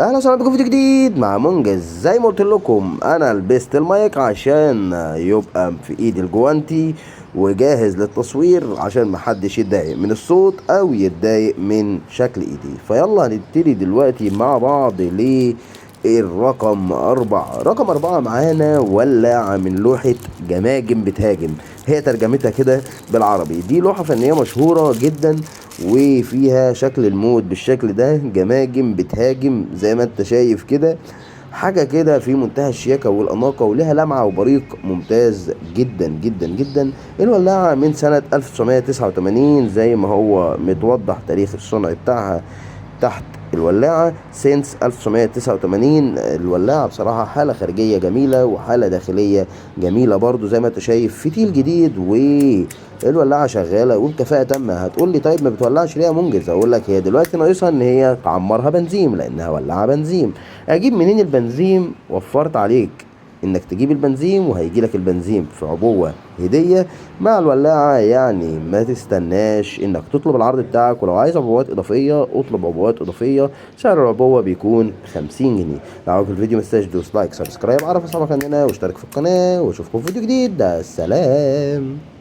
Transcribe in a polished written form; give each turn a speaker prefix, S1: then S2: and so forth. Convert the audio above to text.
S1: اهلا وسهلا بكم في فيديو جديد مع منجز. زي ما قلت لكم انا لبست المايك عشان يبقى في ايدي الجوانتي وجاهز للتصوير عشان محدش يتضايق من الصوت او يتضايق من شكل ايدي. فيلا هنبتدي دلوقتي مع بعض الرقم 4. رقم 4 معانا ولاعة من لوحة جماجم بتهاجم، هي ترجمتها كده بالعربي. دي لوحة فنية مشهورة جدا وفيها شكل المود بالشكل ده، جماجم بتهاجم زي ما انت شايف كده، حاجة كده في منتهى الشياكة والأناقة ولها لمعة وبريق ممتاز جدا جدا جدا. الولاعة من سنة 1989 زي ما هو متوضح تاريخ الصنع بتاعها تحت الولاعة سينس 1989. الولاعة بصراحة حالة خارجية جميلة وحالة داخلية جميلة برضو زي ما انت شايف، فتيل جديد والولاعة شغالة وبكفاءة تامة. هتقول لي طيب ما بتولعش ليه يا منجز؟ اقول لك هي دلوقتي ناقصها ان هي تعمرها بنزين لانها ولاعة بنزين. اجيب منين البنزين؟ وفرت عليك انك تجيب البنزين وهيجي لك البنزين في عبوة هدية مع الولاعة، يعني ما تستناش انك تطلب العرض بتاعك. ولو عايز عبوات اضافية اطلب عبوات اضافية، سعر العبوة بيكون 50 جنيه. لو عجبك الفيديو متنساش دوس لايك سبسكرايب، عرف اصحابك عننا واشترك في القناة، واشوفكم في فيديو جديد. ده السلام.